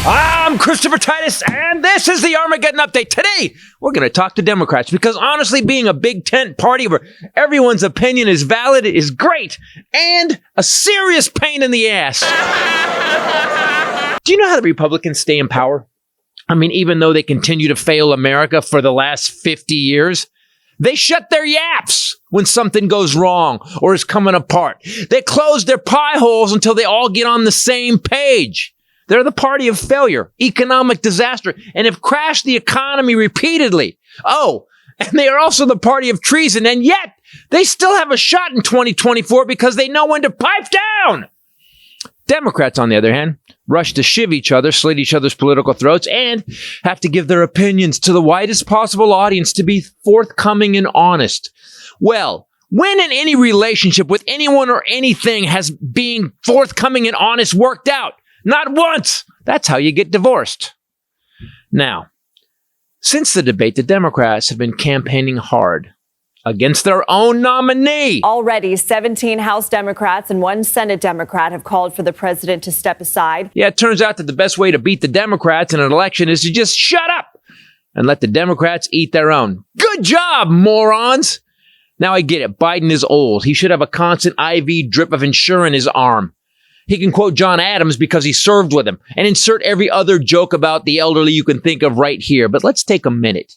I'm Christopher Titus, and this is the Armageddon Update. Today, we're going to talk to Democrats because honestly, being a big tent party where everyone's opinion is valid is great and a serious pain in the ass. Do you know how the Republicans stay in power? I mean, even though they continue to fail America for the last 50 years, they shut their yaps when something goes wrong or is coming apart. They close their pie holes until they all get on the same page. They're the party of failure, economic disaster, and have crashed the economy repeatedly. Oh, and they are also the party of treason, and yet they still have a shot in 2024 because they know when to pipe down. Democrats, on the other hand, rush to shiv each other, slit each other's political throats, and have to give their opinions to the widest possible audience to be forthcoming and honest. Well, when in any relationship with anyone or anything has being forthcoming and honest worked out? Not once. That's how you get divorced. Now, since the debate, the Democrats have been campaigning hard against their own nominee. Already, 17 House Democrats and 1 Senate Democrat have called for the president to step aside. Yeah, it turns out that the best way to beat the Democrats in an election is to just shut up and let the Democrats eat their own. Good job, morons. Now I get it. Biden is old. He should have a constant IV drip of Ensure in his arm. He can quote John Adams because he served with him and insert every other joke about the elderly you can think of right here. But let's take a minute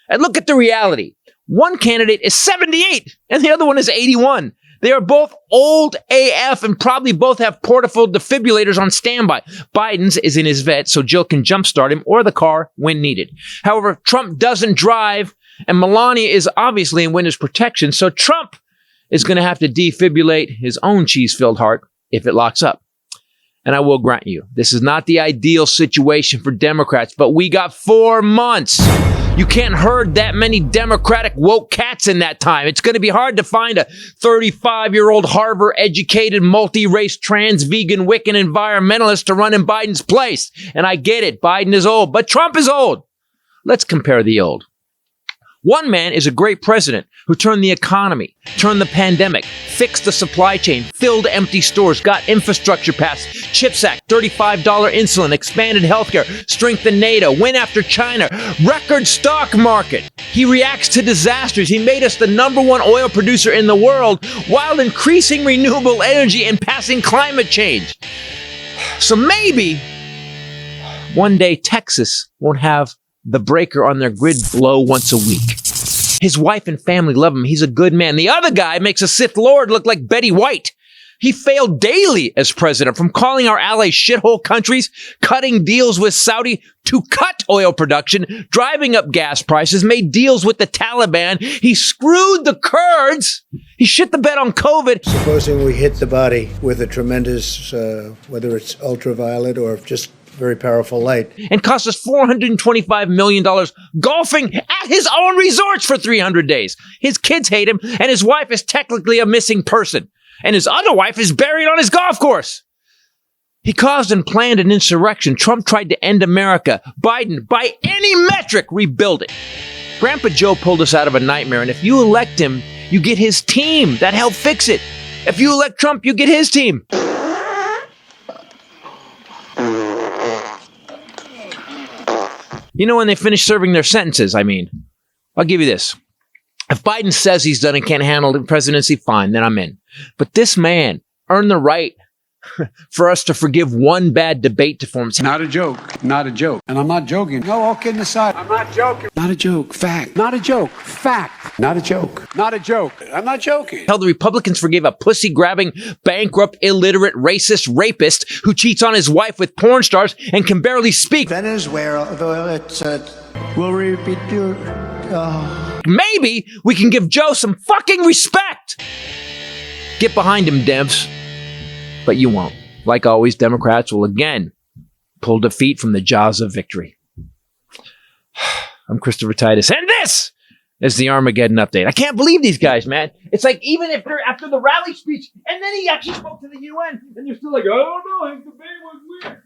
and look at the reality. One candidate is 78 and the other one is 81. They are both old AF and probably both have portable defibrillators on standby. Biden's is in his vet so Jill can jumpstart him or the car when needed. However, Trump doesn't drive and Melania is obviously in witness protection. So Trump is going to have to defibrillate his own cheese-filled heart if it locks up. And I will grant you, this is not the ideal situation for Democrats, but we got 4 months. You can't herd that many Democratic woke cats in that time. It's going to be hard to find a 35-year-old Harvard-educated, multi-race, trans, vegan, Wiccan environmentalist to run in Biden's place. And I get it, Biden is old, but Trump is old. Let's compare the old. One man is a great president who turned the economy, turned the pandemic, fixed the supply chain, filled empty stores, got infrastructure passed, CHIPS Act, $35 insulin, expanded healthcare, strengthened NATO, went after China, record stock market. He reacts to disasters. He made us the #1 oil producer in the world while increasing renewable energy and passing climate change. So maybe one day Texas won't have the breaker on their grid blow once a week. His wife and family love him. He's a good man. The other guy makes a Sith Lord look like Betty White. He failed daily as president, from calling our allies shithole countries, cutting deals with Saudi to cut oil production, driving up gas prices, made deals with the Taliban. He screwed the Kurds. He shit the bed on COVID. Supposing we hit the body with a tremendous, whether it's ultraviolet or just very powerful light. And cost us $425 million golfing at his own resorts for 300 days. His kids hate him, and his wife is technically a missing person. And his other wife is buried on his golf course. He caused and planned an insurrection. Trump tried to end America. Biden, by any metric, rebuild it. Grandpa Joe pulled us out of a nightmare, and if you elect him, you get his team that helped fix it. If you elect Trump, you get his team. You know, when they finish serving their sentences, I mean. I'll give you this. If Biden says he's done and can't handle the presidency, fine, then I'm in. But this man earned the right for us to forgive one bad debate to form. Not a joke. Not a joke. And I'm not joking. No, all kidding aside. I'm not joking. Not a joke. Fact. Not a joke. Fact. Not a joke. Not a joke. I'm not joking. Hell, the Republicans forgave a pussy-grabbing, bankrupt, illiterate, racist rapist who cheats on his wife with porn stars and can barely speak. Venezuela, will repeat your... Maybe we can give Joe some fucking respect. Get behind him, Devs. But you won't. Like always, Democrats will again pull defeat from the jaws of victory. I'm Christopher Titus, and this is the Armageddon Update. I can't believe these guys, man. It's like even if they're after the rally speech, and then he actually spoke to the UN, and they're still like, I don't know, his debate was weird.